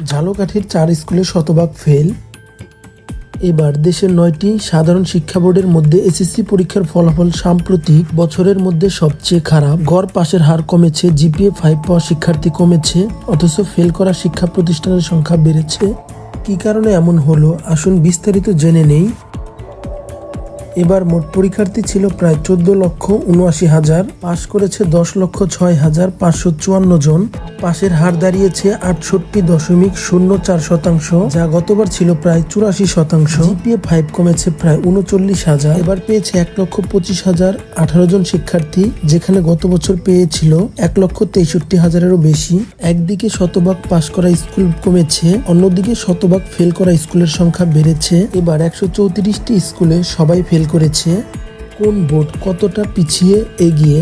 ঝালকাঠির 4 স্কুলে শতভাগ ফেল। এবার দেশের 9টি সাধারণ শিক্ষা বোর্ডের মধ্যে এসএসসি পরীক্ষার ফলাফল সাম্প্রতিক বছরের মধ্যে সবচেয়ে খারাপ। গড় পাশের হার কমেছে, জিপিএ 5 পাওয়া শিক্ষার্থী কমেছে, অথচ ফেল করা শিক্ষা প্রতিষ্ঠানের সংখ্যা বেড়েছে। কী কারণে এমন হলো, আসুন বিস্তারিত জেনে নেই। এবার মোট পরীক্ষার্থী ছিল প্রায় 14,79,000, পাশ করেছে 10,06,554 জন। পাশের হার দাঁড়িয়েছে 68.04%, যা গতবার ছিল প্রায় 84%। জিপিএ 5 কমেছে প্রায় 39,000, এবার পেয়েছে 1,25,018 জন শিক্ষার্থী, যেখানে গত বছর পেয়েছিল 1,63,000-এরও বেশি। একদিকে শতভাগ পাশ করা স্কুল কমেছে, অন্যদিকে শতভাগ ফেল করা স্কুলের সংখ্যা বেড়েছে। এবার 134টি স্কুলে সবাই ফেল করেছে। কোন বোর্ড কতটা পিছিয়ে এগিয়ে?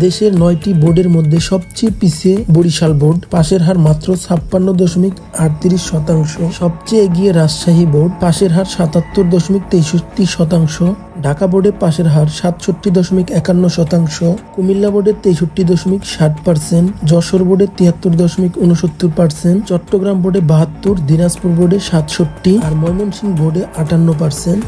দেশের 9টি বোর্ডের মধ্যে সবচেয়ে পিছিয়ে বরিশাল বোর্ড, পাশের হার মাত্র 56.38%। সবচেয়ে এগিয়ে রাজশাহী বোর্ড, পাশের হার 77.63%। ঢাকা বোর্ডে পাশের হার 67.51%। কুমিল্লা বোর্ডের 63.60%। যশোর বোর্ডে 73.69%। চট্টগ্রাম বোর্ডে 72%, দিনাজপুর বোর্ডে 67% আর ময়মনসিংহ বোর্ডে 58%।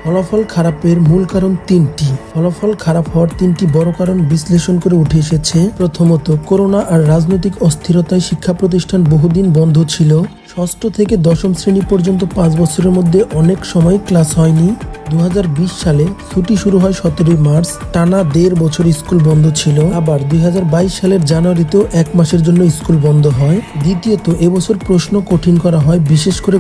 ফলাফল খারাপের মূল কারণ 3টি। ফলাফল খারাপ হওয়ার 3টি বড় কারণ বিশ্লেষণ করে উঠে এসেছে। প্রথমত, করোনা আর রাজনৈতিক অস্থিরতায় শিক্ষা প্রতিষ্ঠান বহুদিন বন্ধ ছিল। ষষ্ঠ থেকে দশম শ্রেণী পর্যন্ত 5 বছরের মধ্যে অনেক সময় ক্লাস হয়নি। 2020 সালে ছুটি শুরু হয় 17 মার্চ, টানা 1.5 বছর স্কুল বন্ধ ছিল। আবার 2022 সালের জানুয়ারিতেও 1 মাসের জন্য স্কুল বন্ধ হয়। দ্বিতীয়ত, এবছর প্রশ্ন কঠিন করা হয়, বিশেষ করে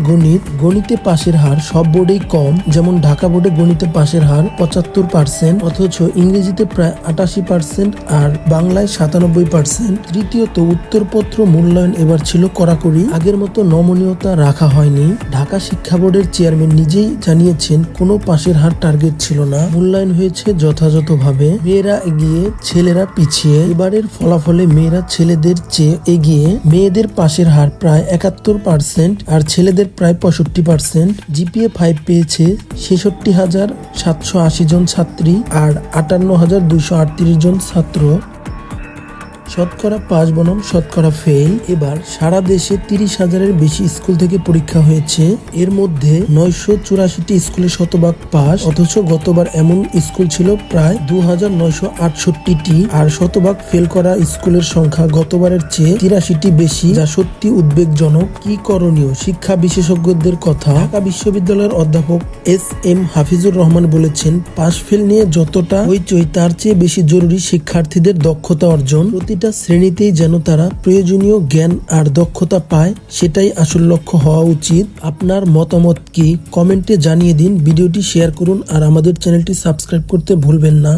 গণিতে পাশের হার সব বোর্ডেই কম, যেমন ঢাকা বোর্ডে গণিতে পাশের হার 75%, অথচ ইংরেজিতে প্রায় 88% আর বাংলায় 97%। তৃতীয়ত, উত্তরপত্র মূল্যায়ন এবার ছিল কড়াকড়ি, আগের মতো নমনীয়তা রাখা হয়নি। ঢাকা শিক্ষা বোর্ডের চেয়ারম্যান নিজেই জানিয়েছেন কোনো পাশের হার টার্গেট ছিল না, মূল্যায়ন হয়েছে যথাযথভাবে। মেয়েরা এগিয়ে, ছেলেরা পিছিয়ে। এবারের ফলাফলে মেয়েরা ছেলেদের চেয়ে এগিয়ে, মেয়েদের পাশের হার প্রায় 71% আর ছেলেদের প্রায় 65%। জিপিএ 5 পেয়েছে 66,780 জন ছাত্রী আর 58,238 জন ছাত্র। শতকরা পাস বনাম শতকরা ফেল। এবার সারা দেশে 30,000-এর বেশি স্কুল থেকে পরীক্ষা হয়েছে। এর মধ্যে 984টি স্কুলে শতভাগ পাস, অথচ গতবার এমন স্কুল ছিল প্রায় 2,968টি। আর শতভাগ ফেল করা স্কুলের সংখ্যা গতবারের চেয়ে 83টি বেশি, যা সত্যি উদ্বেগজনক। কি করণীয়? শিক্ষা বিশেষজ্ঞদের কথা। ঢাকা বিশ্ববিদ্যালয়ের অধ্যাপক SM হাফিজুর রহমান বলেছেন, পাস ফেল নিয়ে যতটা হইচই তার চেয়ে বেশি জরুরি শিক্ষার্থীদের দক্ষতা অর্জন। প্রতিটা শ্রেণীতেই যেন তারা প্রয়োজনীয় জ্ঞান আর দক্ষতা পায়, সেটাই আসল লক্ষ্য হওয়া উচিত। আপনার মতামত কি? কমেন্টে জানিয়ে দিন, ভিডিওটি শেয়ার করুন আর আমাদের চ্যানেলটি সাবস্ক্রাইব করতে ভুলবেন না।